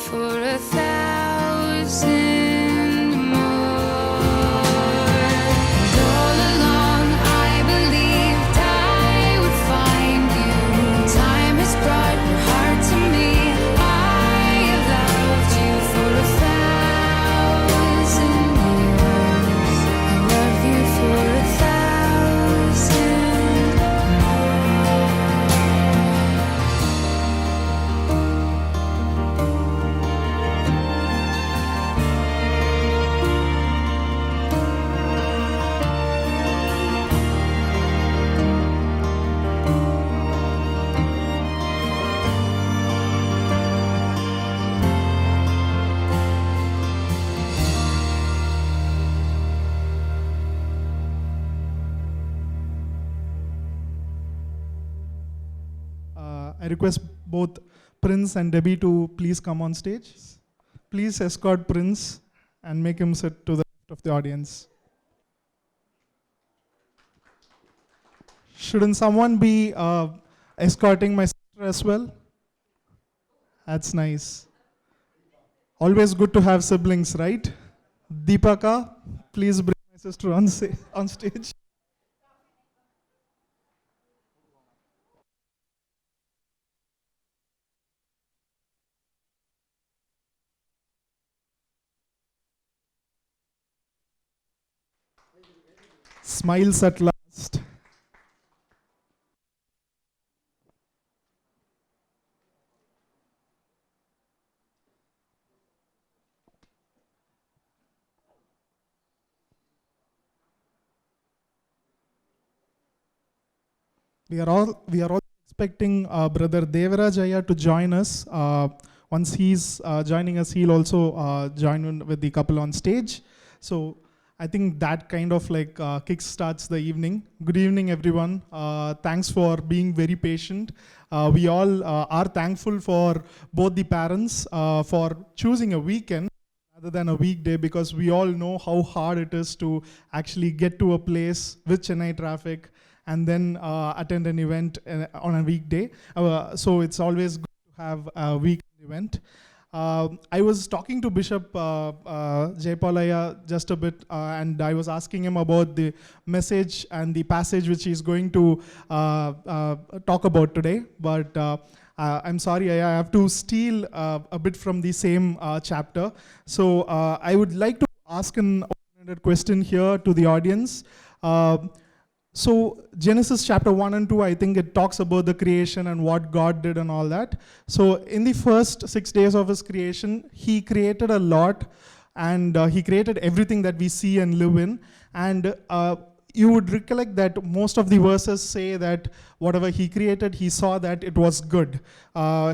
for 1,000 more. And all along I believed I would find you. Time has brought your heart to me. I have loved you for 1,000 years. I love you for 1,000 I request both Prince and Debbie to please come on stage. Please escort Prince and make him sit to the left of the audience. Shouldn't someone be escorting my sister as well? That's nice. Always good to have siblings, right? Deepaka, please bring my sister on stage. Smiles at last. We are all expecting Brother Devarajaya to join us. Once he's joining us, he'll also join with the couple on stage. So I think that kind of like kickstarts the evening. Good evening, everyone. Thanks for being very patient. We all are thankful for both the parents for choosing a weekend rather than a weekday, because we all know how hard it is to actually get to a place with Chennai traffic and then attend an event on a weekday. So it's always good to have a weekend event. I was talking to Bishop Jayapalaya just a bit, and I was asking him about the message and the passage which he's going to talk about today. But I'm sorry, I have to steal a bit from the same chapter. So I would like to ask an open-ended question here to the audience. So Genesis chapter 1 and 2, I think it talks about the creation and what God did and all that. So in the first 6 days of his creation, he created a lot, and he created everything that we see and live in. And you would recollect that most of the verses say that whatever he created, he saw that it was good.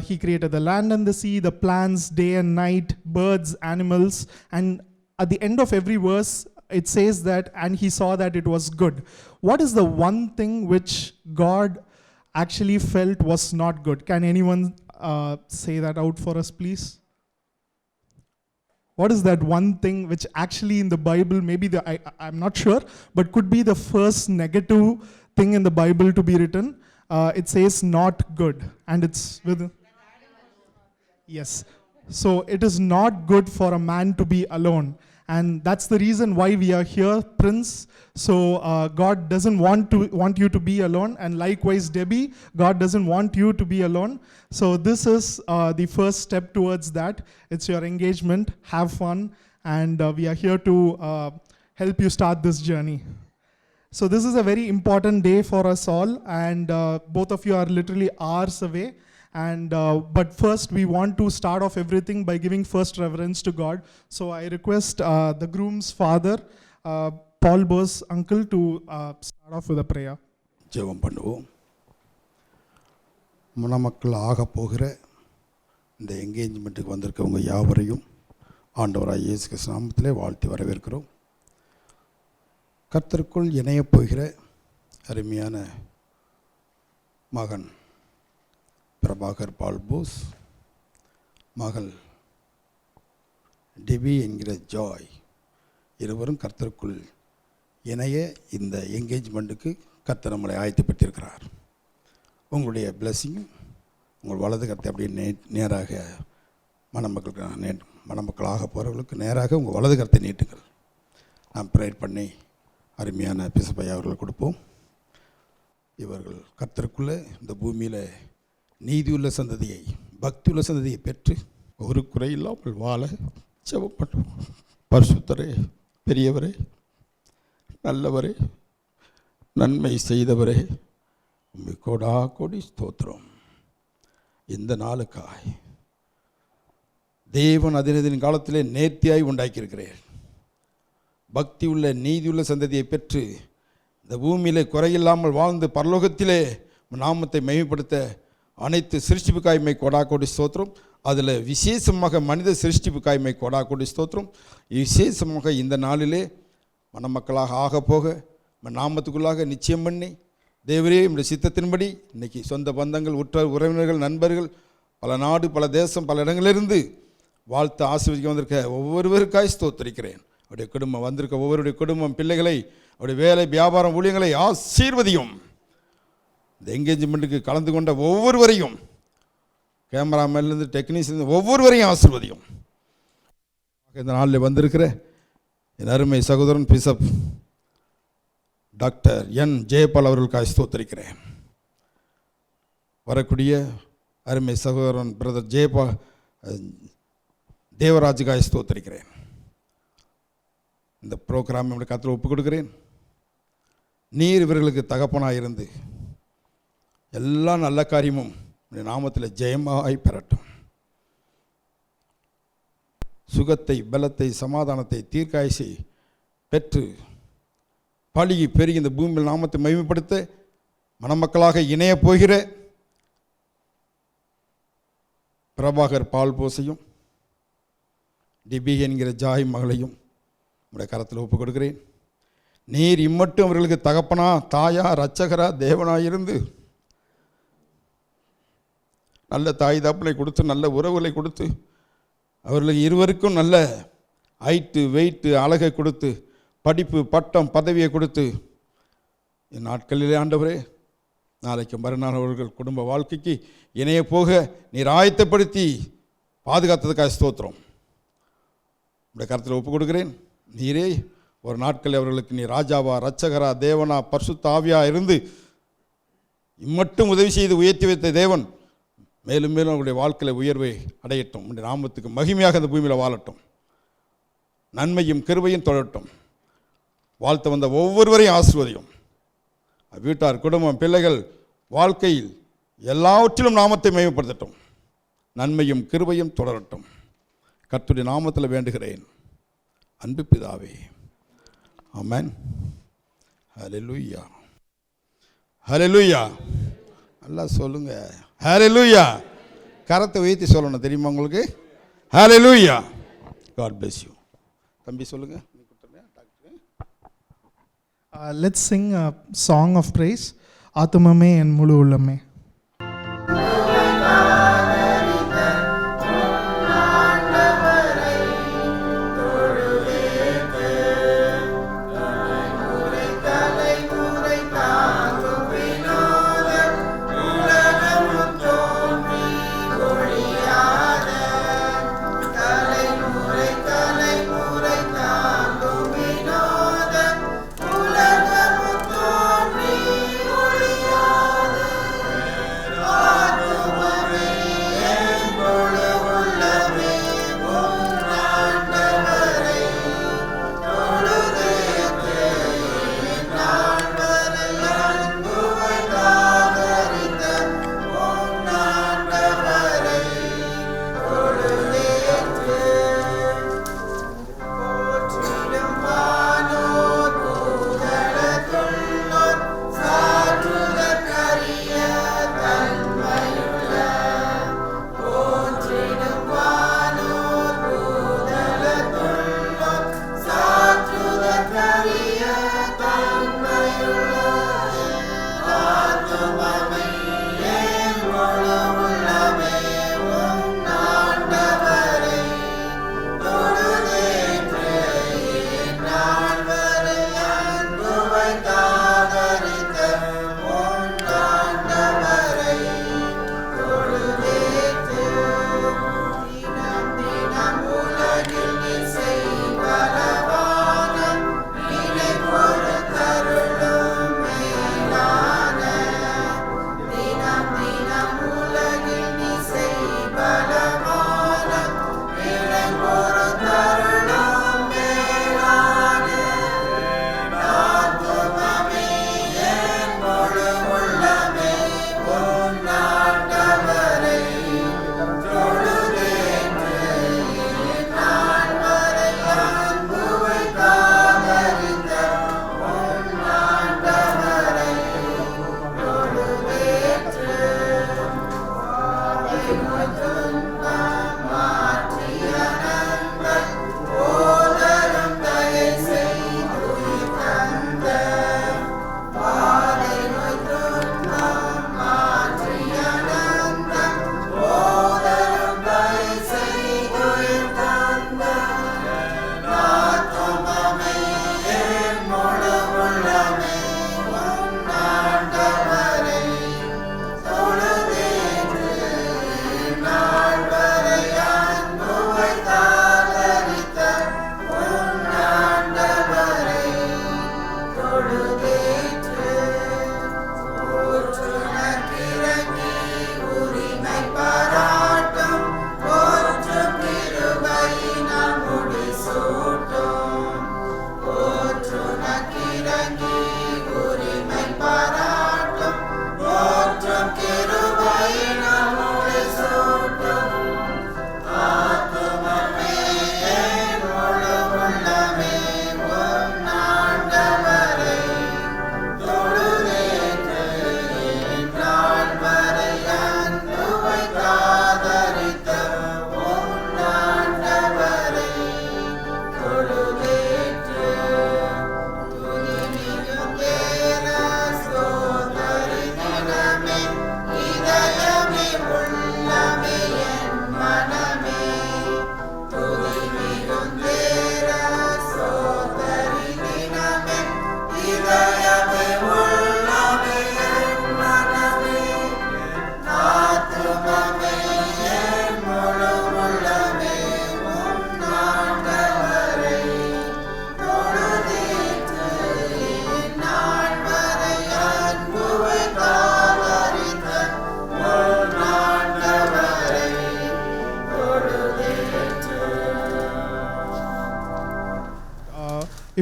He created the land and the sea, the plants, day and night, birds, animals, and at the end of every verse, it says that, and he saw that it was good. What is the one thing which God actually felt was not good? Can anyone say that out for us, please? What is that one thing which actually in the Bible, maybe I'm not sure, but could be the first negative thing in the Bible to be written? It says not good, and it's with... Yes. So it is not good for a man to be alone. And that's the reason why we are here, Prince. So God doesn't want you to be alone. And likewise, Debbie, God doesn't want you to be alone. So this is the first step towards that. It's your engagement. Have fun. And we are here to help you start this journey. So this is a very important day for us all. And both of you are literally hours away. And but first we want to start off everything by giving first reverence to God. So I request the groom's father, Paul Bose uncle, to start off with a prayer. ஜெபம் பண்ணுவோம். மணமக்கள் ஆக போகிற இந்த என்கேஜ்மெண்ட்டுக்கு வந்திருக்கவங்க யாவரையும் ஆண்டவராய் இயேசு கிறிஸ்து நாமத்திலே வாழ்த்தி வரவேற்கிறோம். கர்த்தருக்குள் இணையப் போகிற அருமையான மகன் பிரபாகர் பால் போஸ், மகள் டெபி என்கிற ஜாய், இருவரும் கர்த்தருக்குள் இணைய இந்த என்கேஜ்மெண்ட்டுக்கு கர்த்தர் நம்மளை ஆயத்தப்பட்டிருக்கிறார். உங்களுடைய பிளெஸிங் உங்கள் வலது கரத்தை அப்படியே நேராக மணமக்களாக போகிறவர்களுக்கு நேராக உங்கள் வலது கரத்தை நீட்டுங்கள். நாம் ப்ரேயர் பண்ணி அருமையான பிசப்பையா அவர்கள் கொடுப்போம். இவர்கள் கர்த்தருக்குள்ளே இந்த பூமியில் நீதியுள்ள சந்ததியை, பக்தியுள்ள சந்ததியை பெற்று ஒரு குறையில்லாமல் வாழ ஜெபம் பண்ணுவோம். பரிசுத்தரே, பெரியவரே, நல்லவரே, நன்மை செய்தவரே, உம்மை கோடா கோடி ஸ்தோத்திரம். இந்த நாளுக்காய் தேவன் அதினதின் காலத்திலே நேர்த்தியாய் உண்டாக்கியிருக்கிறேன். பக்தி உள்ள நீதியுள்ள சந்ததியை பெற்று இந்த பூமியிலே குறையில்லாமல் வாழ்ந்து பரலோகத்திலே நாமத்தை மகிமைப்படுத்த அனைத்து சிருஷ்டிப்புக்காய்மை கொடா கோடி ஸ்தோத்திரம். அதில் விசேஷமாக மனித சிருஷ்டிப்புக்காய்மை கொடா கோடி ஸ்தோத்திரம். விசேஷமாக இந்த நாளிலே மணமக்களாக ஆக போக நாமத்துக்குள்ளாக நிச்சயம் பண்ணி தேவரே இந்த சித்தத்தின்படி இன்றைக்கி சொந்த பந்தங்கள், உற்றார் உறவினர்கள், நண்பர்கள், பல நாடு, பல தேசம், பல இடங்களிலிருந்து வாழ்த்து ஆசீர்வதிக்க வந்திருக்க ஒவ்வொருவருக்காய் ஸ்தோத்திரிக்கிறேன். அவருடைய குடும்பம் வந்திருக்க ஒவ்வொருடைய குடும்பம், பிள்ளைகளை, அவருடைய வேலை, வியாபாரம், ஊழியங்களை ஆசீர்வதியும். இந்த என்கேஜ்மெண்ட்டுக்கு கலந்து கொண்ட ஒவ்வொருவரையும், கேமராமேன்லேருந்து டெக்னீஷியன் ஒவ்வொருவரையும் ஆசீர்வதியும். இந்த நாளில் வந்திருக்கிற என் அருமை சகோதரன் பிஷப் டாக்டர் என் ஜெயபால் அவர்களுக்காக ஸ்தோத்திரிக்கிறேன். வரக்கூடிய அருமை சகோதரன் பிரதர் ஜெயபால் தேவராஜுக்காக ஸ்தோத்திரிக்கிறேன். இந்த ப்ரோக்ராம் என்னுடைய கருத்தில் ஒப்புக் கொடுக்கிறேன். நீர் இவர்களுக்கு தகப்பனாக இருந்து எல்லா நல்ல காரியமும் நாமத்தில் ஜெயமாய் பெறட்டும். சுகத்தை, பலத்தை, சமாதானத்தை, தீர்க்காயசை பெற்று பழகி பெருகி இந்த பூமியில் நாமத்தை மகிமைப்படுத்த மணமக்களாக இணைய போகிற பிரபாகர் பால் போசையும் டிபி என்கிற ஜாய் மகளையும் உடைய கரத்தில் ஒப்புக் கொடுக்கிறேன். நீர் இம்மட்டும் அவர்களுக்கு தகப்பனா, தாயா, இரட்சகரா, தேவனாயிருந்து நல்ல தாய் தாப்பலை கொடுத்து, நல்ல உறவுகளை கொடுத்து, அவர்களுக்கு இருவருக்கும் நல்ல ஹைட்டு, வெயிட்டு, அழகை கொடுத்து, படிப்பு, பட்டம், பதவியை கொடுத்து, என் நாட்களிலே ஆண்டவரே நாளைக்கு மறுநாள் அவர்கள் குடும்ப வாழ்க்கைக்கு இணைய போக நீர் ஆயத்தப்படுத்தி பாதுகாத்ததுக்காக ஸ்தோத்திரம். உடைய கருத்தில் ஒப்புக் கொடுக்கிறேன். நீரே ஒரு நாட்களில் அவர்களுக்கு நீ ராஜாவா, இரட்சகரா, தேவனா, பரிசுத்த ஆவியா இருந்து இம்மட்டும் உதவி செய்து உயர்த்தி வைத்த தேவன் மேலும் மேலும் அவருடைய வாழ்க்கையில் உயர்வை அடையட்டும். உடைய நாமத்துக்கு மகிமையாக அந்த பூமியில் வாழட்டும். நன்மையும் கிருபையும் தொடரட்டும். வாழ்த்த வந்த ஒவ்வொருவரையும் ஆசீர்வதியும். வீட்டார், குடும்பம், பிள்ளைகள் வாழ்க்கையில் எல்லாவற்றிலும் நாமத்தை மகிமைப்படுத்தட்டும். நன்மையும் கிருபையும் தொடரட்டும். கர்த்தருடைய நாமத்தில் வேண்டுகிறேன் அன்பு பிதாவே, ஆமென். ஹல்லேலூயா, ஹல்லேலூயா. நல்லா சொல்லுங்க, ஹல்லேலூயா. கரத்தை உயர்த்தி சொல்லணும், தெரியுமா உங்களுக்கு? ஹல்லேலூயா. God bless you. தம்பி சொல்லுங்க. Let's sing a song of praise. ஆத்துமமே என் முழு உள்ளமே.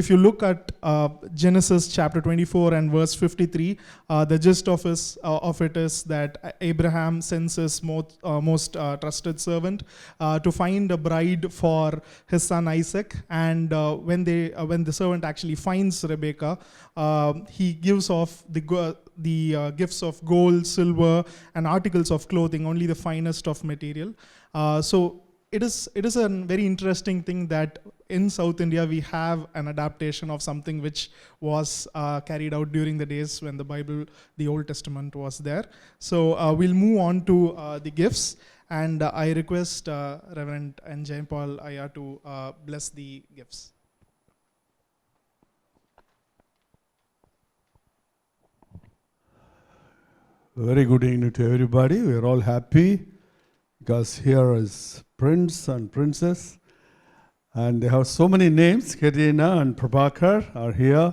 if you look at Genesis chapter 24 and verse 53, the gist of it is that Abraham sends his most trusted servant to find a bride for his son Isaac. And when the servant actually finds Rebekah, he gives off the gifts of gold, silver, and articles of clothing, only the finest of material. So it is a very interesting thing that in South India we have an adaptation of something which was carried out during the days when the Bible, the Old Testament, was there. So we'll move on to the gifts, and I request Reverend N. Paul Aya to bless the gifts. Very good evening to everybody. We are all happy because here is Prince and Princess, and they have so many names. Karina and Prabhakar are here,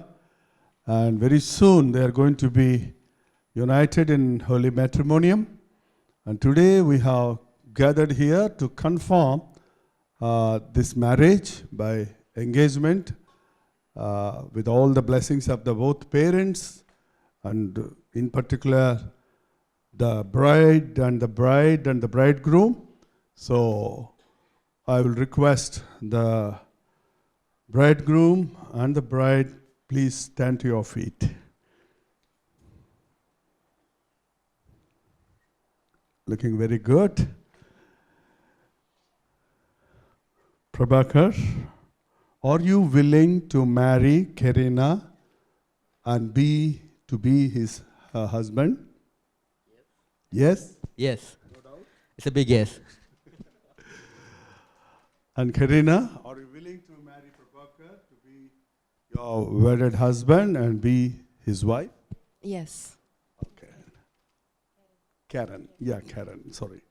and very soon they are going to be united in holy matrimonium. And today we have gathered here to confirm this marriage by engagement with all the blessings of the both parents, and in particular the bride and the bridegroom. So I will request the bridegroom and the bride, please stand to your feet. Looking very good. Prabhakar, are you willing to marry Karina and be his husband? Yes? Yes. It's a big yes. And Karina, are you willing to marry Prabhakar to be your wedded husband and be his wife? Yes. Okay. Karen. Yeah, Karen. Sorry.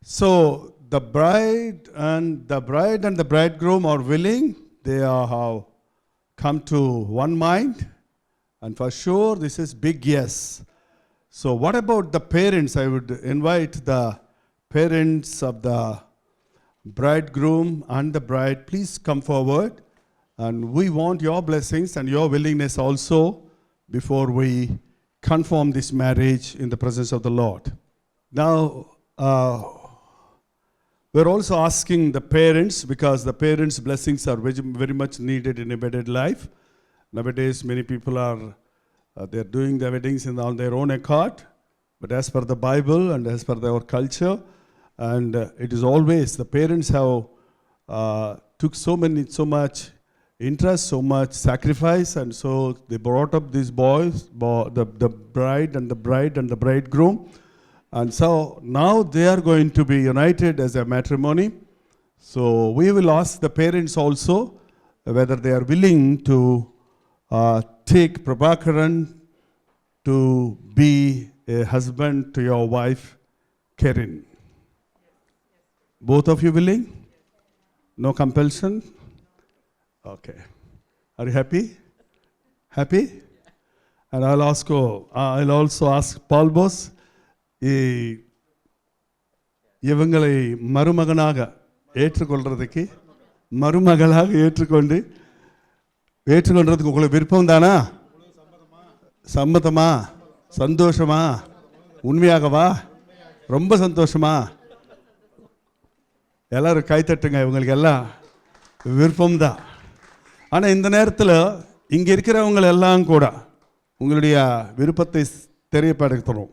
So the bride and the bridegroom are willing. They have come to one mind, and for sure this is big yes. So what about the parents? I would invite the parents of the bridegroom and the bride, please come forward. And we want your blessings and your willingness also before we confirm this marriage in the presence of the Lord. Now, we're also asking the parents, because the parents' blessings are very much needed in a wedded life. Nowadays, many people are they're doing the weddings on their own accord, but as per the Bible and as per our culture, and it is always the parents have took so much interest, so much sacrifice, and so they brought up these boys, the bride and the bridegroom, and so now they are going to be united as a matrimony. So we will ask the parents also whether they are willing to take Prabhakaran to be a husband to your wife, Karen. Both of you willing? No compulsion? Okay. Are you happy? Happy? And I'll also ask Paul Boss, இவங்களை மருமகனாக ஏற்றுக்கொள்றதுக்கு ஏற்றுக்கொள்றதுக்கு உங்களுக்கு விருப்பம் தானா? சம்மதமா? சந்தோஷமா? உண்மையாகவா? ரொம்ப சந்தோஷமா? எல்லாரும் கை தட்டுங்க. இவங்களுக்கு எல்லாம் விருப்பம் தான். ஆனால் இந்த நேரத்தில் இங்கே இருக்கிறவங்க எல்லாம் கூட உங்களுடைய விருப்பத்தை தெரியப்படுத்தணும்.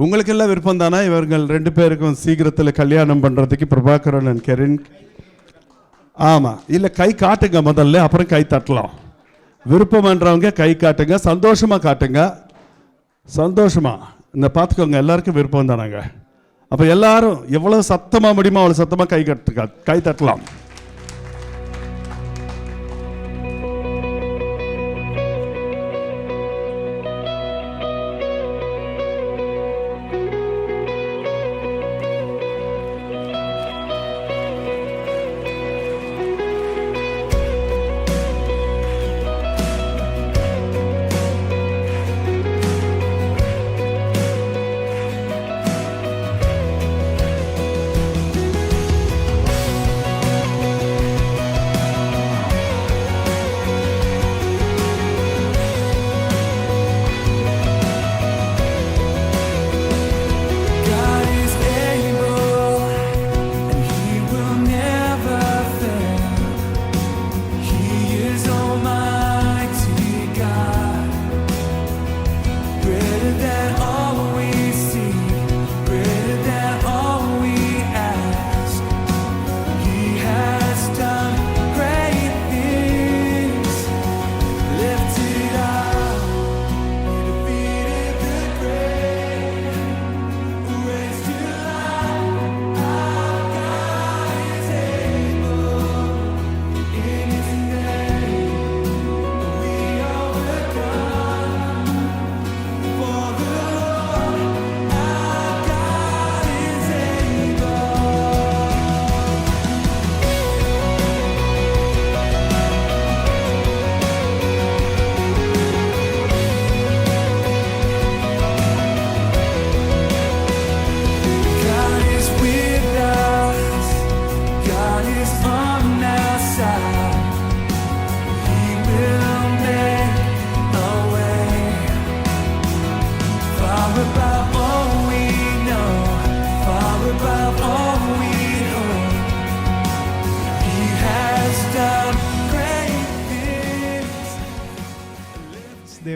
உங்களுக்கு எல்லாம் விருப்பம் தானா இவர்கள் ரெண்டு பேருக்கும் சீக்கிரத்தில் கல்யாணம் பண்ணுறதுக்கு, பிரபாகரன் அண்ட் கெரின்? ஆமாம். இல்லை கை காட்டுங்க முதல்ல, அப்புறம் கை தட்டலாம். விருப்பம் என்றவங்க கை காட்டுங்க, சந்தோஷமாக காட்டுங்க. சந்தோஷமாக இந்த பார்த்துக்கோங்க, எல்லாருக்கும் விருப்பம் தானாங்க. அப்போ எல்லாரும் எவ்வளோ சத்தமாக முடியுமோ அவ்வளோ சத்தமாக கை தட்டலாம்.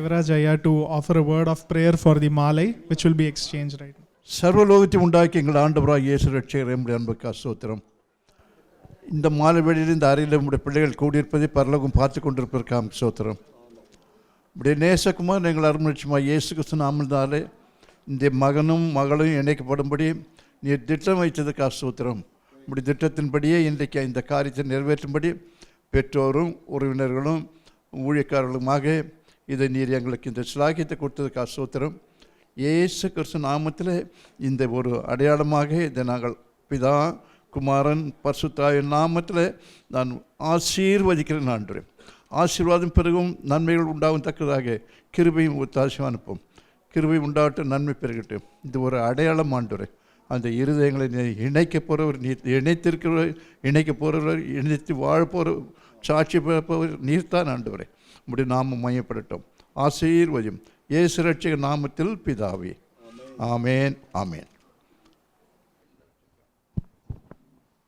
Devaraj Jaya to offer a word of prayer for the Malay, which will be exchanged right now. சர்வலோகத்தை உண்டாக்கி எங்கள் ஆண்டவராக இயேசு ரட்சகர் நம்முடைய அன்புக்கு ஸ்தோத்திரம். இந்த மாலை வேளையில் இந்த அறையில் நம்முடைய பிள்ளைகள் கூடியிருப்பதை பரலோகம் பார்த்து கொண்டிருப்பதற்காக ஸ்தோத்திரம். இப்படிய நேசகுமார் எங்கள் அருமலட்சுமா இயேசு கிறிஸ்து நாமத்தினாலே இந்த மகனும் மகளும் இணைக்கப்படும்படி நீர் திட்டம் வைத்ததுக்காக ஸ்தோத்திரம். இப்படி திட்டத்தின்படியே இன்றைக்கு இந்த காரியத்தை நிறைவேற்றும்படி பெற்றோரும் உறவினர்களும் ஊழியக்காரர்களுமாக இதை நீர் எங்களுக்கு இந்த சிலாகியத்தை கொடுத்ததுக்காக ஸ்தோத்திரம். இயேசு கிறிஸ்து நாமத்தில் இந்த ஒரு அடையாளமாக இதை நாங்கள் பிதா குமாரன் பரிசுத்தாவின் நாமத்தில் நான் ஆசீர்வதிக்கிறேன். ஆண்டவரே, ஆசீர்வாதம் பிறகும் நன்மைகள் உண்டாகும் தக்கதாக கிருபையும் ஒத்தாசையும் அனுப்பும். கிருபை உண்டாகட்டும், நன்மை பெருகட்டும். இது ஒரு அடையாளம் ஆண்டவரே. அந்த இருதயங்களை இணைக்க போகிறவர் நீர், இணைக்க போகிறவர், இணைத்து வாழ போகிற சாட்சி போகிறவர் நீர்த்தான் ஆண்டவரே. இப்படி நாம மையப்படட்டும். ஆசீர்வதியும் இயேசு ரட்சகர் நாமத்தில் பிதாவே, ஆமேன் ஆமேன்.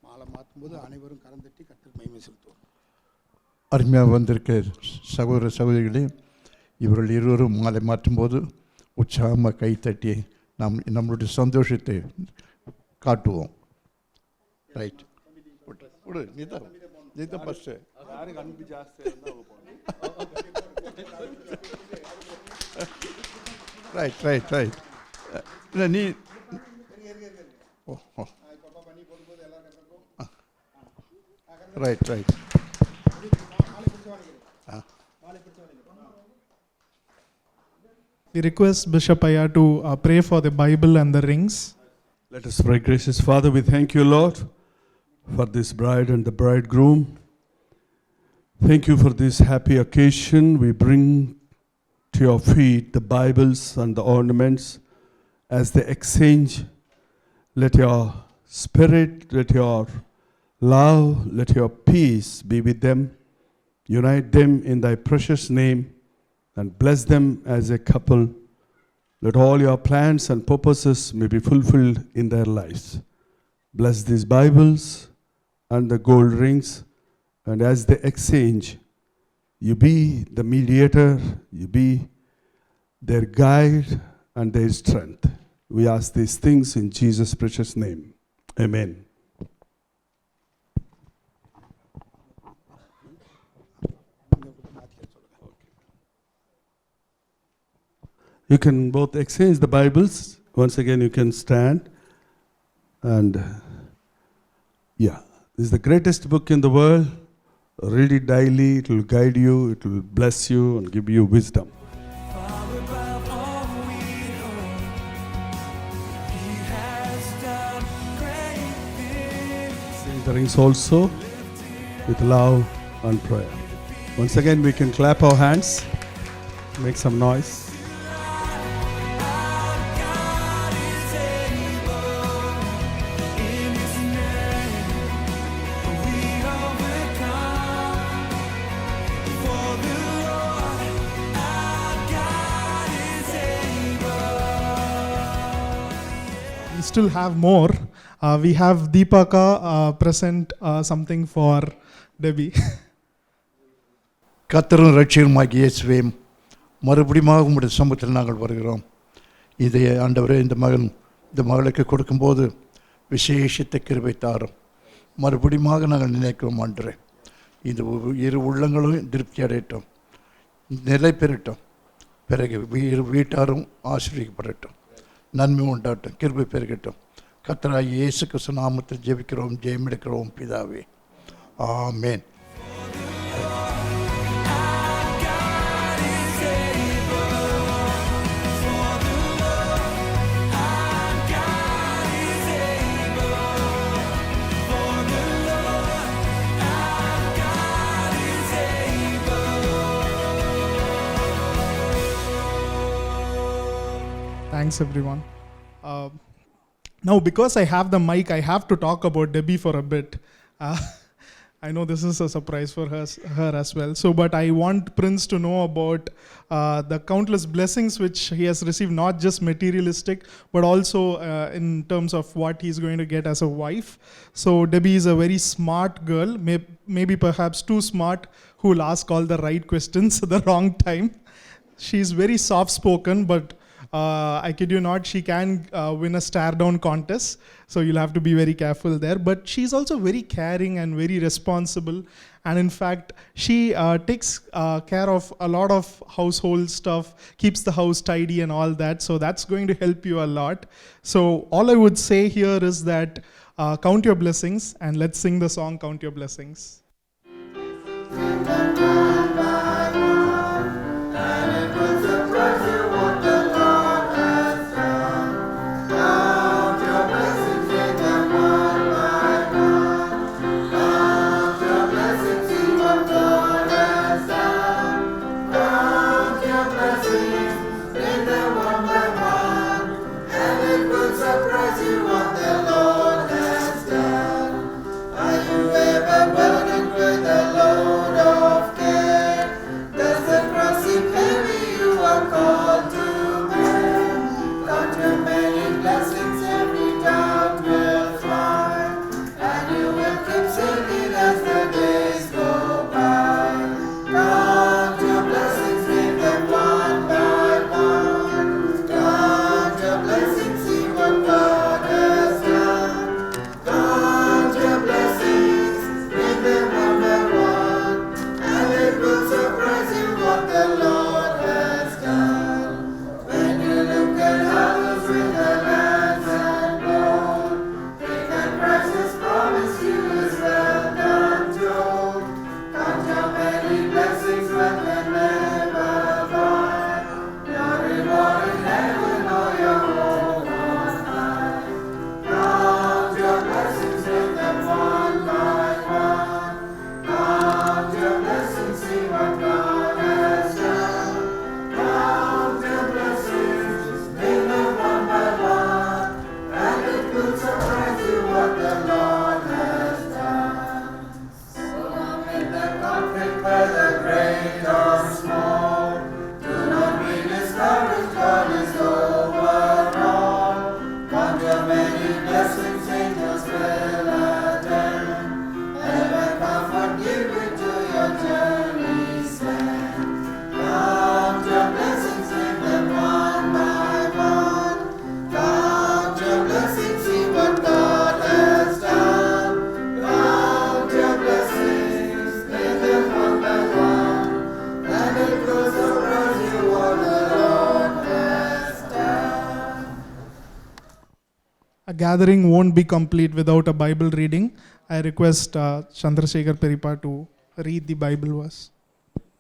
மாலை மாற்றும்போது அனைவரும் கரந்தட்டி கர்த்தருக்கு மகிமை செலுத்துவோம். அருமையாக வந்திருக்க சகோதர சகோதரிகளே, இவர்கள் இருவரும் மாலை மாற்றும்போது உற்சாகமாக கைத்தட்டி நம்மளுடைய சந்தோஷத்தை காட்டுவோம். ரைட், நீதான் ஃபஸ்ட்டு. Right right right. இல்லை நீ right right. We request Bishop Aya to pray for the Bible and the rings. Let us pray. Gracious Father, we thank you, Lord, for this bride and the bridegroom. Thank you for this happy occasion. We bring to your feet the Bibles and the ornaments as they exchange. Let your spirit, let your love, let your peace be with them. Unite them in thy precious name and bless them as a couple. Let all your plans and purposes may be fulfilled in their lives. Bless these Bibles and the gold rings, and as they exchange, you be the mediator, you be their guide and their strength. We ask these things in Jesus' precious name. Amen. You can both exchange the Bibles. Once again, you can stand. And yeah, this is the greatest book in the world. Read it daily. It will guide you. It will bless you and give you wisdom. Exchange the rings also with love and prayer. Once again, we can clap our hands, make some noise. We still have more. We have Deepaka present something for Debbie. கர்த்தரும் ரட்சகருமாகிய இயேசுவே, மறுபடியும் உம்முடைய சமூகத்தில் நாங்கள் வருகிறோம். இதை ஆண்டவரே இந்த மகளுக்கு கொடுக்கும்போது விசேஷத்தை கிருபை தாரும். மறுபடியும் நாங்கள் நினைக்கிறோம் ஆண்டவரே, இந்த இரு உள்ளங்களும் திருப்தி அடையட்டும், நிலை பெறட்டும். பிறகு வீட்டாரும் ஆசீர்வதிக்கப்படட்டும், நன்மை உண்டாகட்டும், கிருபை பெருகட்டும். கர்த்தராகிய இயேசு கிறிஸ்து நாமத்தில் ஜெபிக்கிறோம், ஜெயம் எடுக்கிறோம் பிதாவே, ஆமென். Thanks, everyone. Now, because I have the mic, I have to talk about Debbie for a bit. I know this is a surprise for her as well. So, but I want Prince to know about the countless blessings which he has received, not just materialistic, but also in terms of what he's going to get as a wife. So, Debbie is a very smart girl, maybe perhaps too smart, who will ask all the right questions at the wrong time. She's very soft spoken, but I kid you not, she can win a stare down contest. So you'll have to be very careful there. But she's also very caring and very responsible. And in fact, she takes care of a lot of household stuff, keeps the house tidy and all that. So that's going to help you a lot. So all I would say here is that count your blessings, and let's sing the song Count Your Blessings. A gathering won't be complete without a Bible reading. I request Chandrasekhar Peripa to read the Bible verse.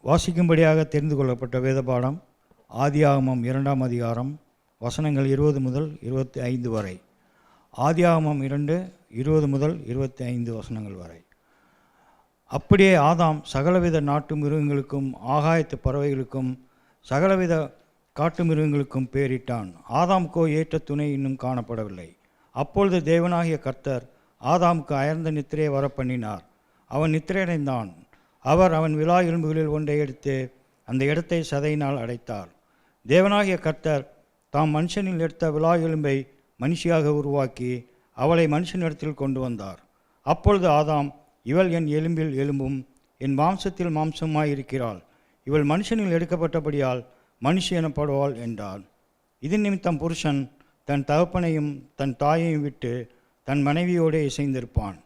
வாசிக்கும்படியாக தெரிந்து கொள்ளப்பட்ட வேத பாடம் ஆதியாகமம் 2ஆம் அதிகாரம் வசனங்கள் 20 முதல் 25 வரை. ஆதியாகமம் 2 20 முதல் 25 வசனங்கள் வரை. அப்படியே ஆதாம் சகலவித நாட்டு மிருகங்களுக்கும் ஆகாயத்து பறவைகளுக்கும் சகலவித காட்டு மிருகங்களுக்கும் பேரிட்டான். ஆதாமுக்கோ ஏற்ற துணை இன்னும் காணப்படவில்லை. அப்பொழுது தேவனாகிய கர்த்தர் ஆதாமுக்கு அயர்ந்த நித்திரையை வரப்பண்ணினார். அவன் நித்திரையடைந்தான். அவர் அவன் விலா எலும்புகளில் ஒன்றை எடுத்து அந்த இடத்தை சதையினால் அடைத்தார். தேவனாகிய கர்த்தர் தாம் மனுஷனில் எடுத்த விலா எலும்பை மனுஷியாக உருவாக்கி அவளை மனுஷனிடத்தில் கொண்டு வந்தார். அப்பொழுது ஆதாம், இவள் என் எலும்பில் எலும்பும் என் மாம்சத்தில் மாம்சமாயிருக்கிறாள். இவள் மனுஷனில் எடுக்கப்பட்டபடியால் மனுஷி எனப்படுவாள் என்றார். இது நிமித்தம் புருஷன் தன் தகப்பனையும் தன் தாயையும் விட்டு தன் மனைவியோடே இசைந்திருப்பான்.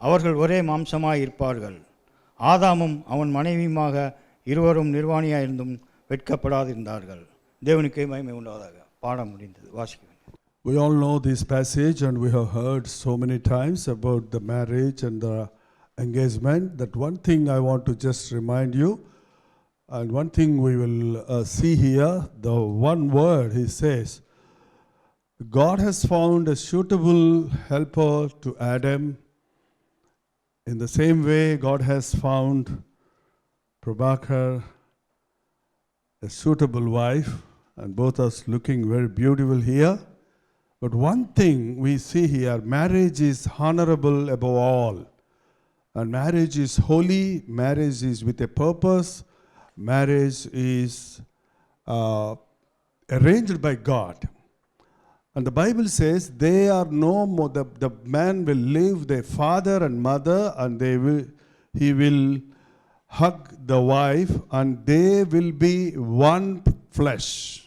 அவர்கள் ஒரே மாம்சமாயிருப்பார்கள். ஆதாமும் அவன் மனைவியுமாக இருவரும் நிர்வாணியாயிருந்தும் வெட்கப்படாதிருந்தார்கள். தேவனுக்கே மகிமை உண்டாவதாக. பாடம் முடிந்தது. வாசிக்க. We all know this passage and we have heard so many times about the marriage and the engagement, that one thing I want to just remind you, and one thing we will see here, the one word he says, God has found a suitable helper to Adam. In the same way, God has found Prabhakar a suitable wife, and both are looking very beautiful here. But one thing we see here, marriage is honorable above all. And marriage is holy, marriage is with a purpose, marriage is arranged by God. And the Bible says they are no more, the man will leave their father and mother, and he will hug the wife, and they will be one flesh.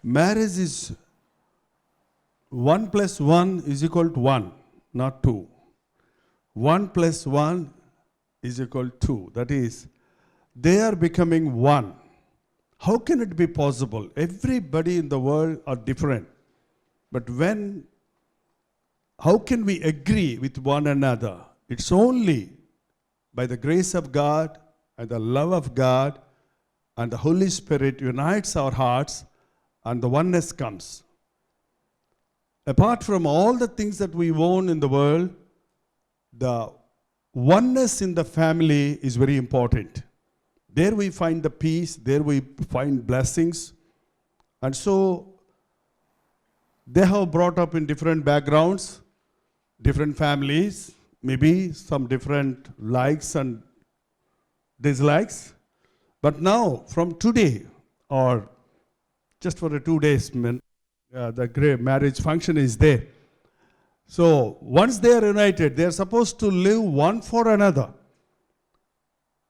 Marriage is 1 plus 1 is equal to 1, not 2. 1 plus 1 is equal to 2. That is, they are becoming one. How can it be possible? Everybody in the world are different. But how can we agree with one another? It's only by the grace of God and the love of God and the Holy Spirit unites our hearts and the oneness comes. Apart from all the things that we own in the world, the oneness in the family is very important. There we find the peace, there we find blessings. And so they have brought up in different backgrounds, different families, maybe some different likes and dislikes. But now, from today, or just for the 2 days, the great marriage function is there. So once they are united, they are supposed to live one for another.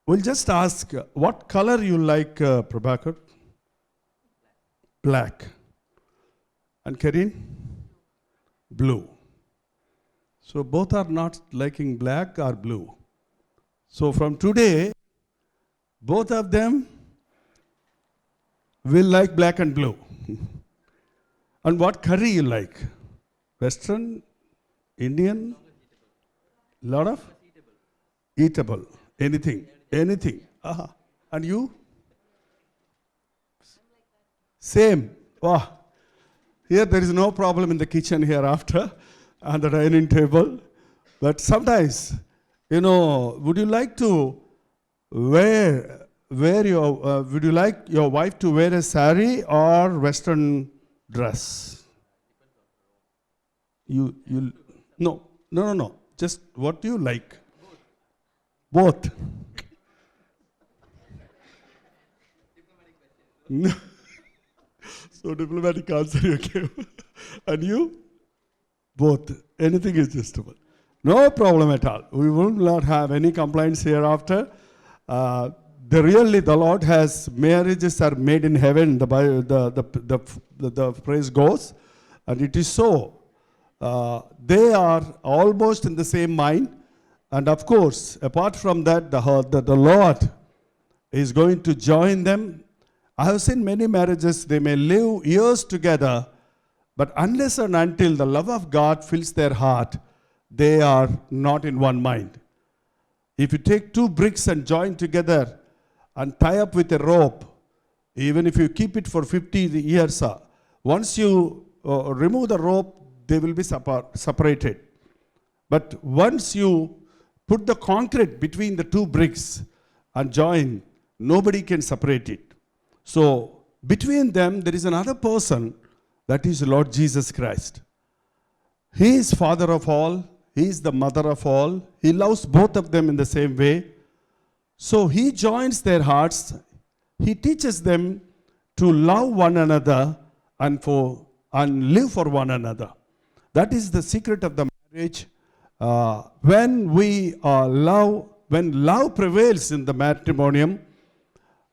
We'll just ask, what color you like, Prabhakar? Black. And Karin? Blue. So both are not liking black or blue. So from today, both of them will like black and blue. And what curry you like? Western, Indian? Lot of? Eatable. Anything. Anything. Aha. And you? Same. Wow. Here there is no problem in the kitchen hereafter, on the dining table. But sometimes, would you like to would you like your wife to wear a sari or Western dress? No. Just what you like. Both. No. So diplomatic answer you gave. And you? Both. Anything is adjustable. No problem at all. We will not have any complaints hereafter. The Lord has marriages are made in heaven. The phrase goes, and it is so. They are almost in the same mind, and of course, apart from that, the Lord is going to join them. I have seen many marriages, they may live years together, but unless and until the love of God fills their heart, they are not in one mind. If you take 2 bricks and join together and tie up with a rope, even if you keep it for 50 years, once you remove the rope, they will be separated. But once you put the concrete between the 2 bricks and join, nobody can separate it. So between them, there is another person, that is Lord Jesus Christ. He is Father of all. He is the mother of all. He loves both of them in the same way. So He joins their hearts. He teaches them to love one another and live for one another. That is the secret of the marriage. When love prevails in the matrimonium,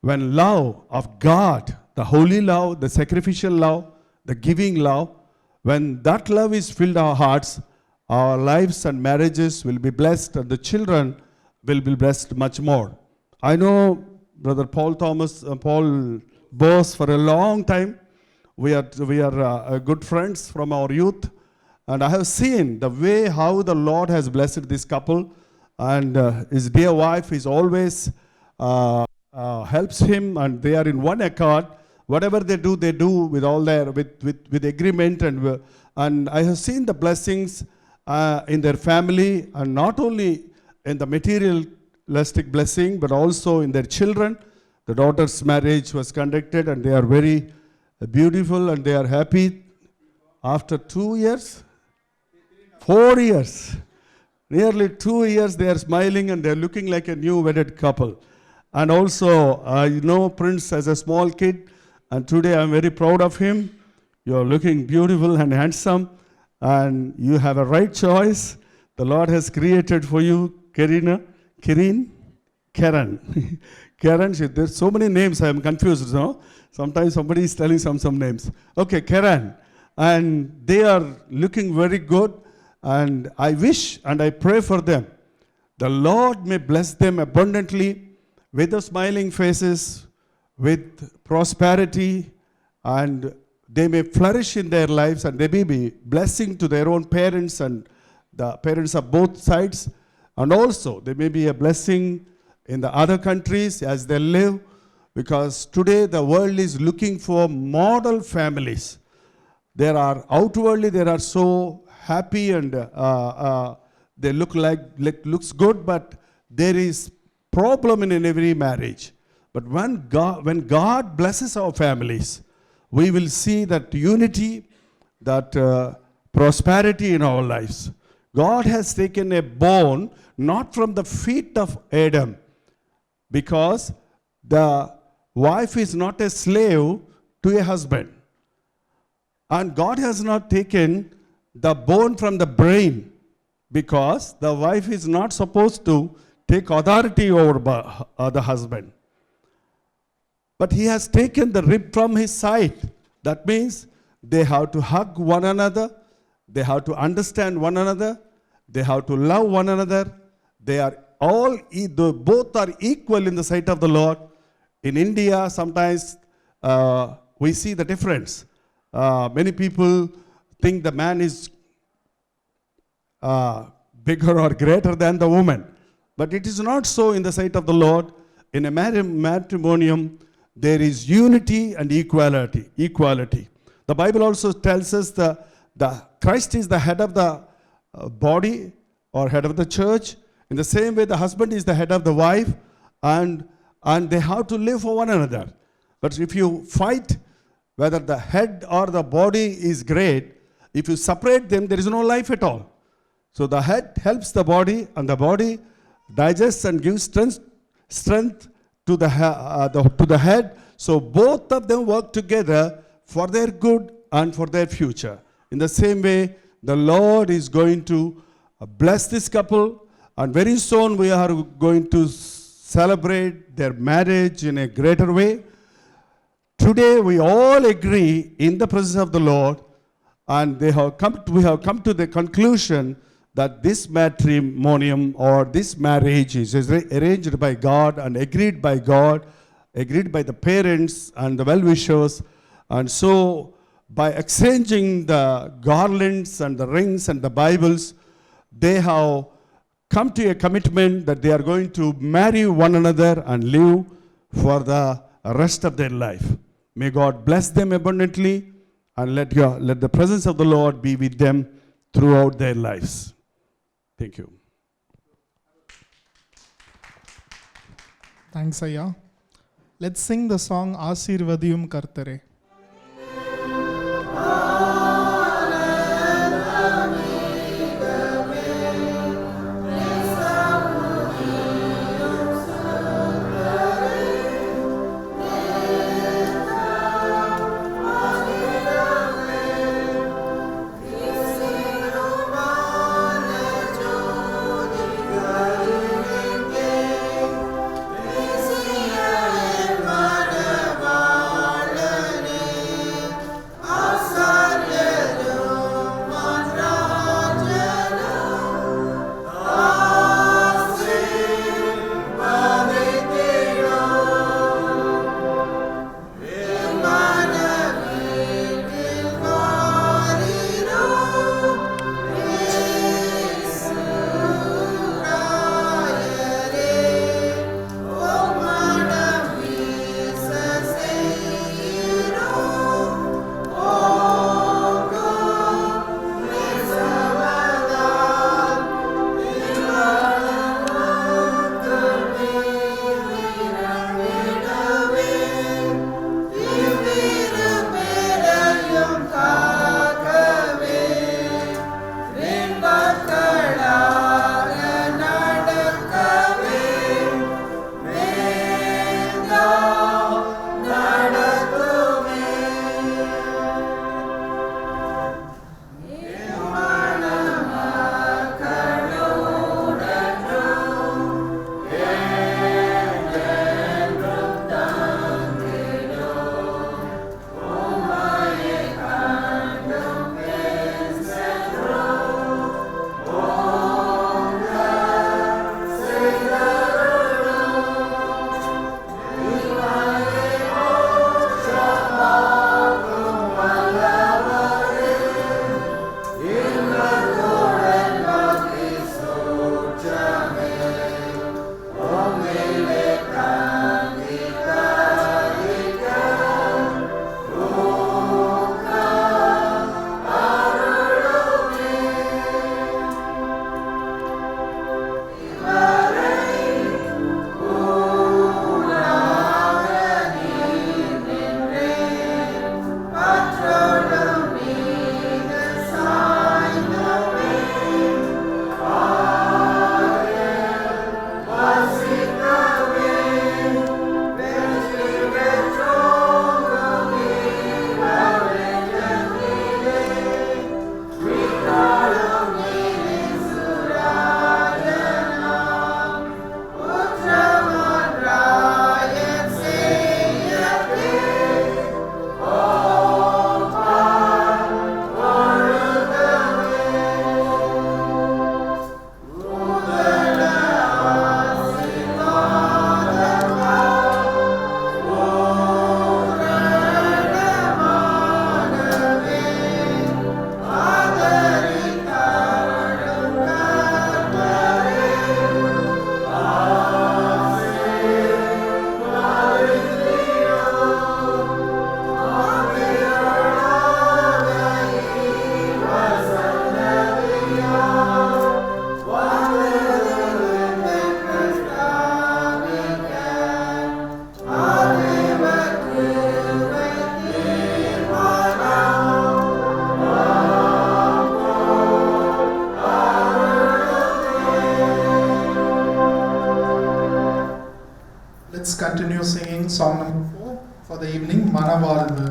when love of God, the holy love, the sacrificial love, the giving love, when that love is filled our hearts, our lives and marriages will be blessed, and the children will be blessed much more. I know Brother Paul Bose for a long time. We are good friends from our youth, and I have seen the way how the Lord has blessed this couple, and his dear wife is always helps him, and they are in one accord. Whatever they do with all their with agreement, and I have seen the blessings in their family, and not only in the materialistic blessing, but also in their children. The daughter's marriage was conducted, and they are very beautiful, and they are happy. After 2 years, 4 years, nearly 2 years, they are smiling and they are looking like a new wedded couple. And also, Prince as a small kid, and today I'm very proud of him. You are looking beautiful and handsome, and you have a right choice. The Lord has created for you, Kirin, Karen. Karen, there's so many names, I'm confused, no? Sometimes somebody is telling some names. Okay, Karen. And they are looking very good, and I wish and I pray for them. The Lord may bless them abundantly with the smiling faces, with prosperity, and they may flourish in their lives, and they may be blessing to their own parents and the parents of both sides. And also, they may be a blessing in the other countries as they live, because today the world is looking for model families. Outwardly, they are so happy and they looks good, but there is problem in every marriage. But when God blesses our families, we will see that unity, that prosperity in our lives. God has taken a bone not from the feet of Adam, because the wife is not a slave to a husband. And God has not taken the bone from the brain, because the wife is not supposed to take authority over the husband. But He has taken the rib from his side. That means they have to hug one another, they have to understand one another, they have to love one another. They are both are equal in the sight of the Lord. In India, sometimes we see the difference. Many people think the man is bigger or greater than the woman. But it is not so in the sight of the Lord. In a matrimonium, there is unity and equality. The Bible also tells us the Christ is the head of the body or head of the church. In the same way, the husband is the head of the wife, and they have to live for one another. But if you fight whether the head or the body is great, if you separate them, there is no life at all. So the head helps the body, and the body digests and gives strength to the head. So both of them work together for their good and for their future. In the same way, the Lord is going to bless this couple, and very soon we are going to celebrate their marriage in a greater way. Today we all agree in the presence of the Lord, and we have come to the conclusion that this matrimonium or this marriage is arranged by God and agreed by God, agreed by the parents and the well-wishers. And so by exchanging the garlands and the rings and the Bibles, they have come to a commitment that they are going to marry one another and live for the rest of their life. May God bless them abundantly, and let the presence of the Lord be with them throughout their lives. Thank you. Thanks, Ayya. Let's sing the song Aasirvadiyum Kartare. Aasirvadiyum continue singing song number 4 for the evening, Manavalvu.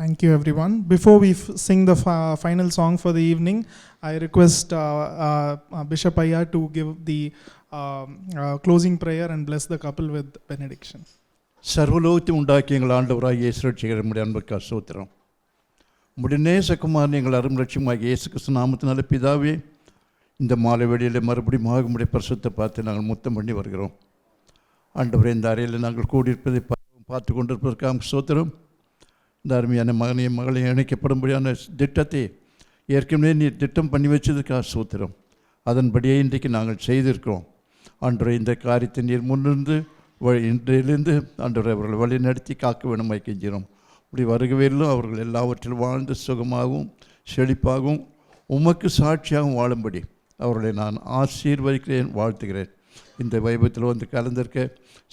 Thank you, everyone. Before we sing the final song for the evening, I request Bishop Aya to give the closing prayer and bless the couple with benediction. சர்வலோகத்தை உண்டாக்கி எங்கள் ஆண்டவராக இயேசு ரட்சகர் நம்முடைய அன்புக்கு ஸ்தோத்திரம். உம்முடைய நேசகுமாரன் எங்கள் அரும் லட்சியமாக இயேசு கிறிஸ்து நாமத்தினால பிதாவே, இந்த மாலை வேளையில் மறுபடியும் உம்முடைய பரிசுத்தை பார்த்து நாங்கள் முத்தம் பண்ணி வருகிறோம். ஆண்டவரே, இந்த அறையில் நாங்கள் கூடியிருப்பதை பார்த்து கொண்டிருப்பதற்காக ஸ்தோத்திரம். இந்த அருமையான மகனையும் மகளையும் இணைக்கப்படும்படியான திட்டத்தை ஏற்கனவே நீர் திட்டம் பண்ணி வச்சதுக்காக ஸ்தோத்திரம். அதன்படியே இன்றைக்கு நாங்கள் செய்திருக்கிறோம். ஆண்டவரே, இந்த காரியத்தை நீர் முன்னிருந்து இன்றையிலிருந்து ஆண்டவரை அவர்களை வழி நடத்தி காக்க வேணுமாய் கெஞ்சிறோம். இப்படி வருகவையிலும் அவர்கள் எல்லாவற்றிலும் வாழ்ந்து சுகமாகவும் செழிப்பாகவும் உமக்கு சாட்சியாகவும் வாழும்படி அவர்களை நான் ஆசீர்வதிக்கிறேன், வாழ்த்துகிறேன். இந்த வைபத்தில் வந்து கலந்திருக்க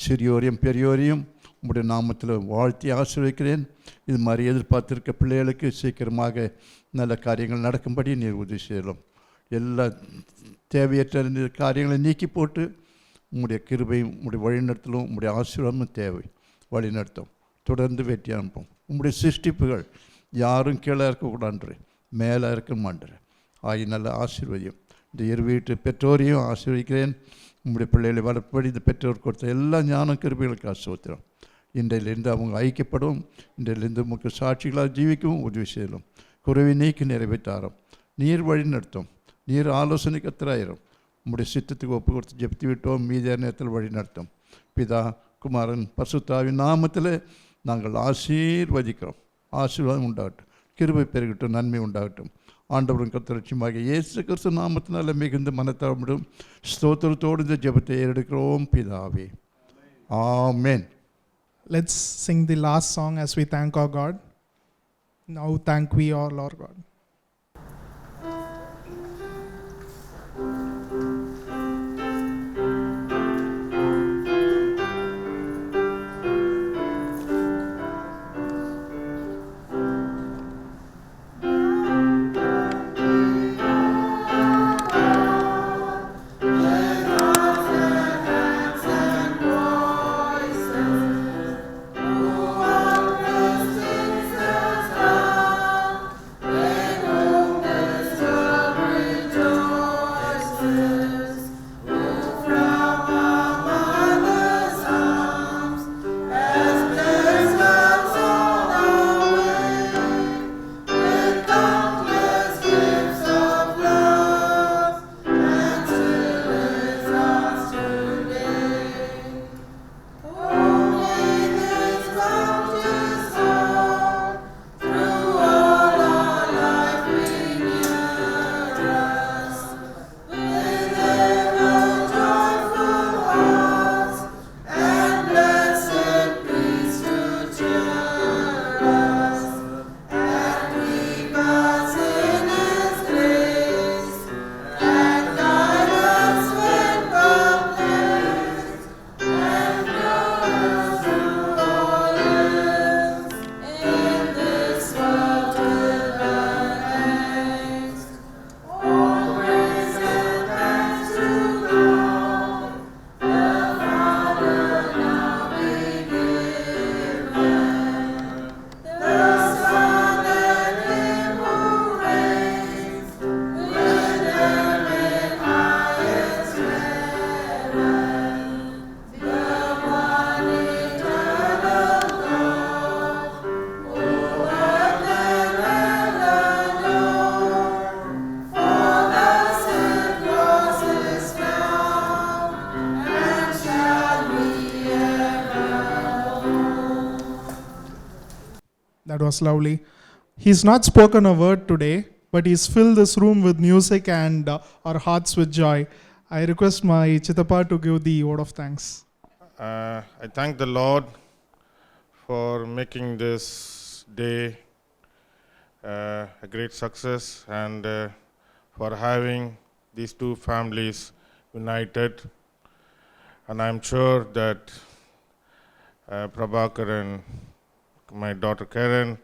சிறியோரையும் பெரியோரையும் உம்முடைய நாமத்தில் வாழ்த்தி ஆசீர்வதிக்கிறேன். இது மாதிரி எதிர்பார்த்திருக்க பிள்ளைகளுக்கு சீக்கிரமாக நல்ல காரியங்கள் நடக்கும்படி நீர் உதவி செய்யலாம். எல்லா தேவையற்ற காரியங்களை நீக்கி போட்டு உம்முடைய கிருபையும் உம்முடைய வழிநடத்தலும் உம்முடைய ஆசீர்வாதமும் தேவை. வழிநடத்தும், தொடர்ந்து வெற்றி அனுப்பும். உம்முடைய சிருஷ்டிப்புகள் யாரும் கீழே இருக்கக்கூடாது, மேலே இருக்க மாட்டேற ஆகி நல்ல ஆசீர்வதியும். இந்த இரு வீட்டு பெற்றோரையும் ஆசீர்வதிக்கிறேன். உம்முடைய பிள்ளைகளை வளர்ப்படி இந்த பெற்றோர் கொடுத்த எல்லா ஞான கிருபைகளுக்கு ஆசீர்வதிக்கிறோம். இன்றையிலிருந்து அவங்க ஐக்கியப்படும், இன்றையிலிருந்து உமக்கு சாட்சிகளாக ஜீவிக்கவும் உதவி செய்யலாம். குறைவை நீக்கி நிறைவேற்றாரோம். நீர் வழி நடத்தும், நீர் ஆலோசனை கத்தராயிரும். உம்முடைய சித்தத்துக்கு ஒப்பு கொடுத்து ஜெபித்து விட்டோம். மீதியான நேரத்தில் வழி நடத்தும். பிதா, குமாரன், பரிசுத்தாவின் நாமத்தில் நாங்கள் ஆசீர்வதிக்கிறோம். ஆசீர்வாதம் உண்டாகட்டும், கிருபை பெருகட்டும், நன்மை உண்டாகட்டும். ஆண்டவரும் கர்த்தரட்சியமாக இயேசு கிறிஸ்து நாமத்தினால மிகுந்த மனத்தாழ்மையோடும் ஸ்தோத்திரத்தோடு இந்த ஜெபத்தை ஏறெடுக்கிறோம் பிதாவே. ஆமென். let's sing the last song as we thank our God. Now thank we all our God. That was lovely. He's not spoken a word today, but he's filled this room with music and our hearts with joy. I request my Chitapa to give the word of thanks. I thank the Lord for making this day a great success and for having these two families united. And I'm sure that Prabhakar and my daughter Karen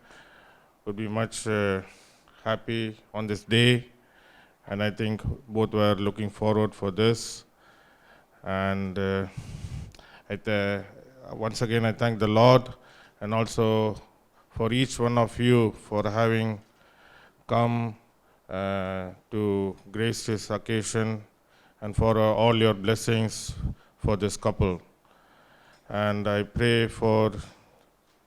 would be much happy on this day. And I think both were looking forward for this. And once again, I thank the Lord and also for each one of you for having come to grace this occasion and for all your blessings for this couple. And I pray for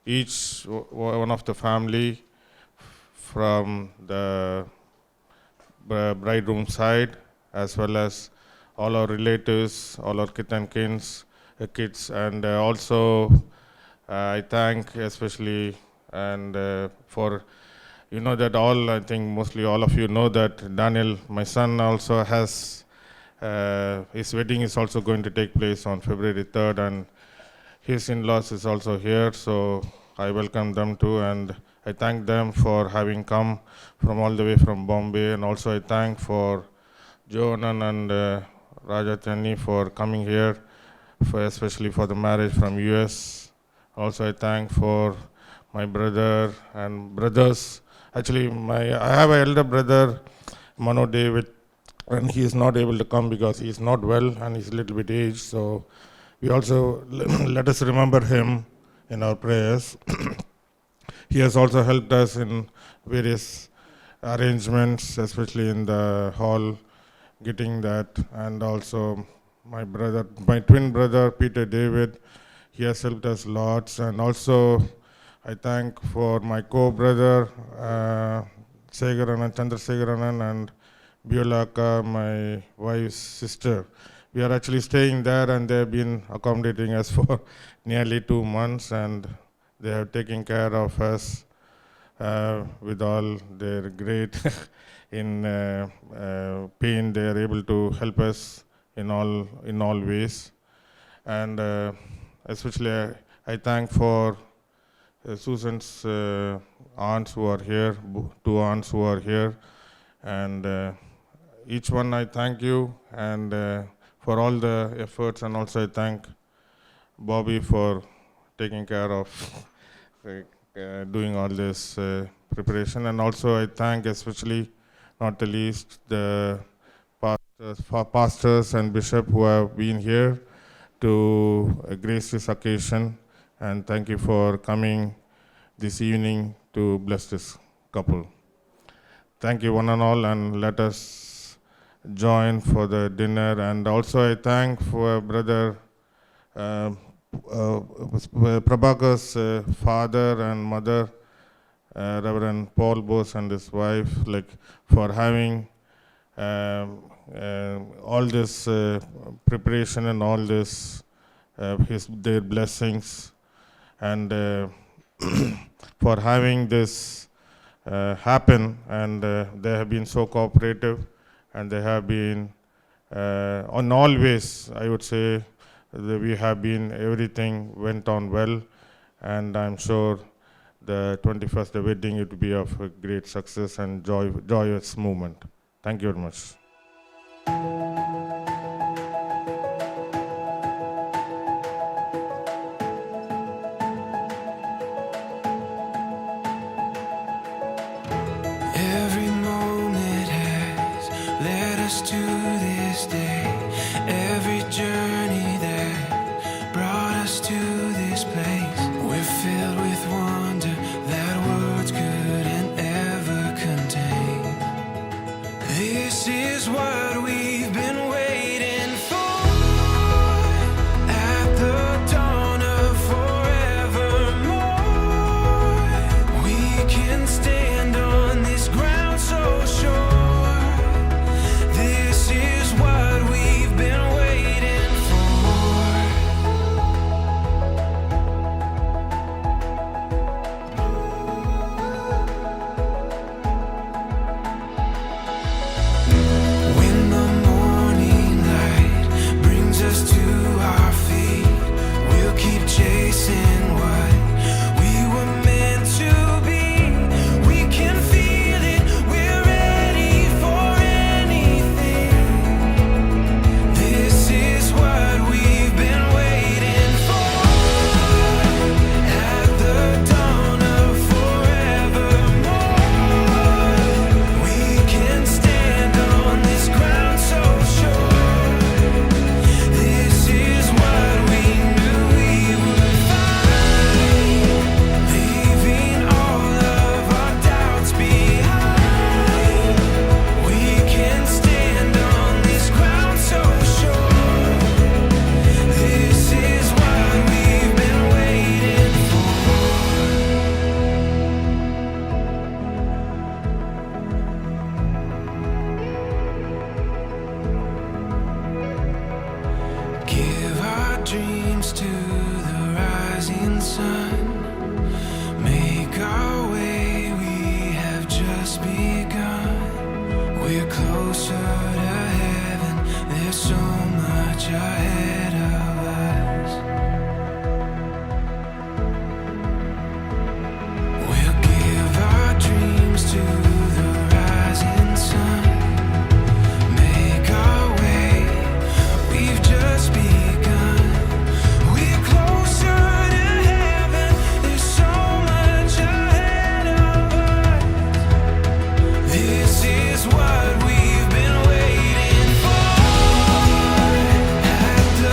each one of the family from the bridegroom side as well as all our relatives, all our kith and kids, and also I thank especially and for, you know that all, I think mostly all of you know that Daniel, my son, also has, his wedding is also going to take place on February 3rd, and his in-laws is also here, so I welcome them too, and I thank them for having come from all the way from Bombay, and also I thank for Johanan and Raja Channi for coming here, especially for the marriage from US. Also I thank for my brother and brothers. Actually, I have an elder brother, Mano David, and he is not able to come because he is not well and he's a little bit aged. So we also let us remember him in our prayers. He has also helped us in various arrangements, especially in the hall, getting that, and also my twin brother, Peter David, he has helped us lots, and also I thank for my co-brother, Chandrasekaranan and Biolaka, my wife's sister. We are actually staying there and they have been accommodating us for nearly 2 months, and they have taken care of us with all their great in pain. They are able to help us in all ways, and especially I thank for Susan's aunts who are here, two aunts who are here, and each one I thank you, and for all the efforts, and also I thank Bobby for taking care of doing all this preparation, and also I thank especially, not the least, the pastors and bishop who have been here to grace this occasion, and thank you for coming this evening to bless this couple. Thank you one and all, and let us join for the dinner. And also I thank for brother Prabhakar's father and mother, Reverend Paul Bose and his wife, for having all this preparation and all this their blessings, and for having this happen, and they have been so cooperative, and they have been on always, I would say, we have been, everything went on well, and I'm sure the 21st, the wedding, it will be of a great success and joyous movement. Thank you very much. Every moment has led us to this day. Every journey that brought us to this place. We're filled with wonder that words couldn't ever contain. This is what we've been waiting for. At the dawn of forevermore, we can stand on this ground so sure. This is what we've been waiting for. When the morning light brings us to our feet, we'll keep chasing what we were meant to be. We can feel it, we're ready for anything. This is what we've been waiting for. At the dawn of forevermore, we can stand on this ground so sure. This is what we knew we would find, leaving all of our doubts behind. We can stand on this ground so sure. This is what we've been waiting for. Give our dreams to the rising sun. Make our way, we have just begun. We're closer to heaven, there's so much ahead of us. We'll give our dreams to the rising sun. Make our way, we've just begun. We're closer to heaven, there's so much ahead of us. This is what we've been waiting for. At the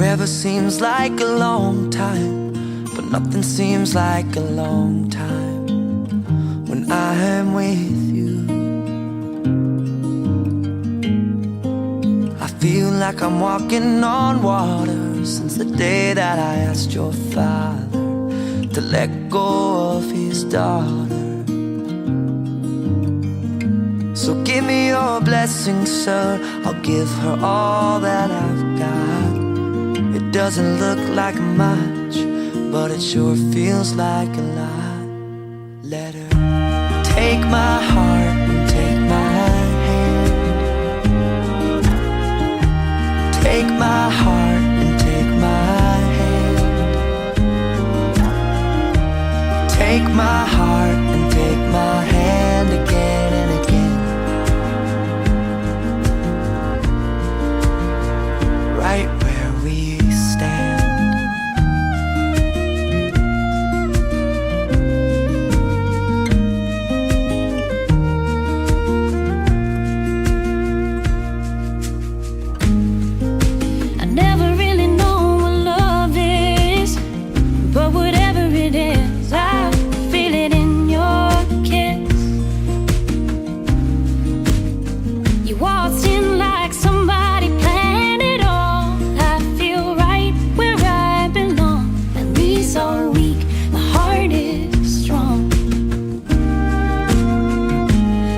Forever seems like a long time, but nothing seems like a long time when I am with you. I feel like I'm walking on water since the day that I asked your father to let go of his daughter. So give me your blessing, sir. I'll give her all that I've got. It doesn't look like much, but it sure feels like a lot. Let her take my heart and take my hand. Take my heart and take my hand. Take my heart and take my hand again and again. Right where we stand. I never really know what love is, but whatever it is, I feel it in your kiss. You waltzed in like somebody planned it all. I feel right where I belong. My knees are weak, my heart is strong.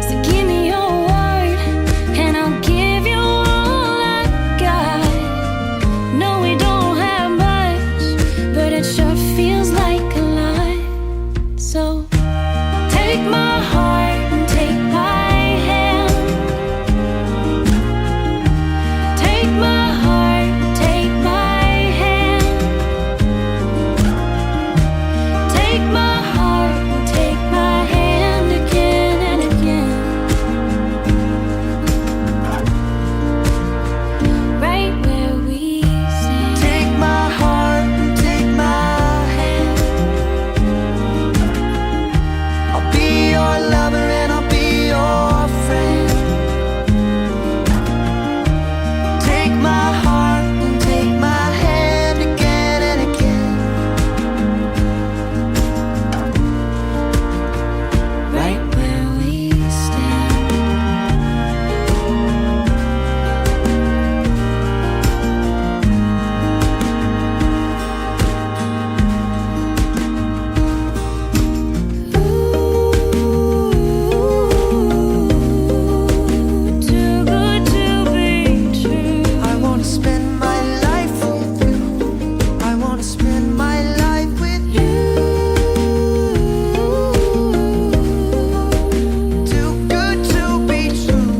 So give me your word, and I'll give you all I got. No, we don't have much, but it sure feels like a lot. So take my heart and take my hand. Take my heart, take my hand. Take my heart and take my hand again and again. Right where we stand. Take my heart and take my hand. I'll be your lover and I'll be your friend. Take my heart and take my hand again and again. Right Where we stand. Too good to be true. I wanna spend my life with you. I wanna spend my life with you. Too good to be true.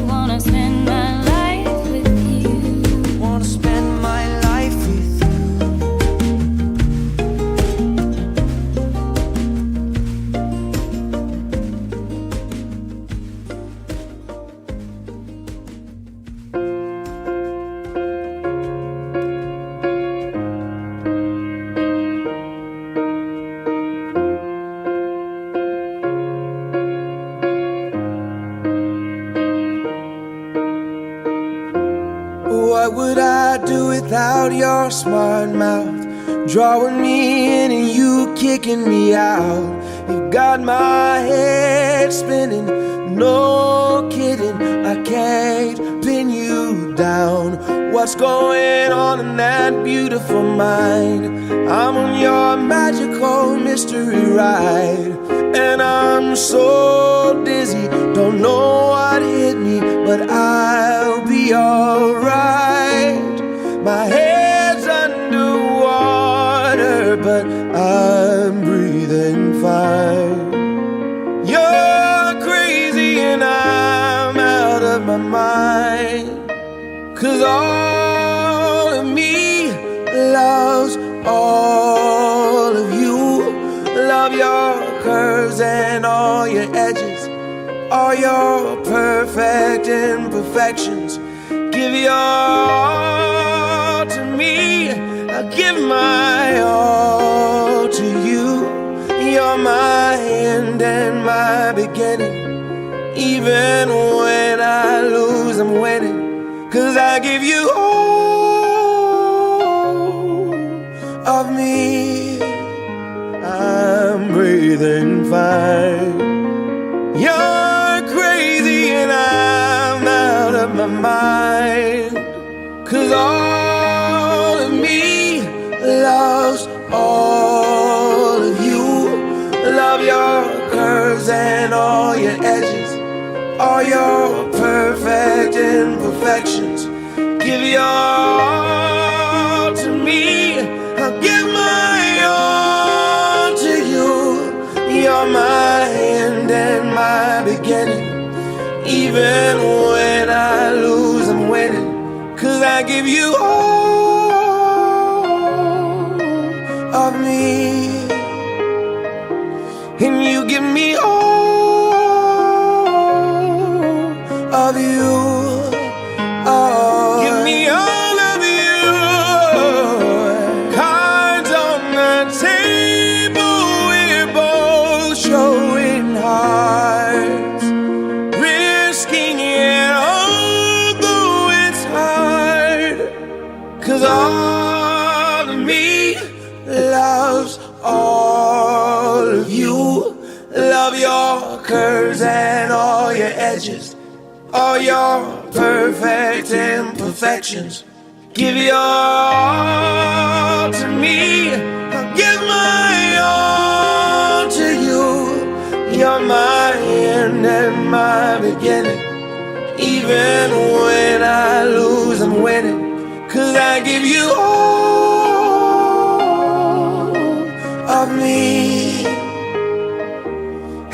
Wanna spend my life with you. Wanna spend my life with you. What would I do without your smart mouth? Drawing me in and you kicking me out. You got my head spinning, no kidding. I can't pin you down. What's going on in that beautiful mind? I'm on your magical mystery ride, and I'm so dizzy, don't know what hit me, but I'll be alright. My head's underwater, but I'm breathing fine. You're crazy and I'm out of my mind, 'cause all of me loves all of you. Love your curves and all your edges, all your perfect imperfections. Give your all to me, I give my all to you. You're my end and my beginning. Even when I lose, I'm winning, 'cause I give you all all your perfect imperfections. Give your all to me. I'll give my all to you. You're my end and my beginning. Even when I lose, I'm winning. 'Cause I give you all of me, and you give me all of you. Oh, give me all of you. Cards on the table, we're both showing hearts, risking it, although it's hard. 'Cause all of me loves all of you. Love your curves and all your edges, all your perfect imperfections. Give your all to me. I'll give my all to you. You're my end and my beginning. Even when I lose, I'm winning. 'Cause I give you all of me,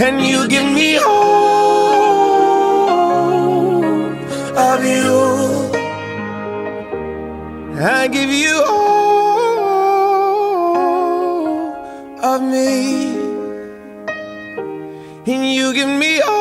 and you give me all of you. I give you all of me, and you give me all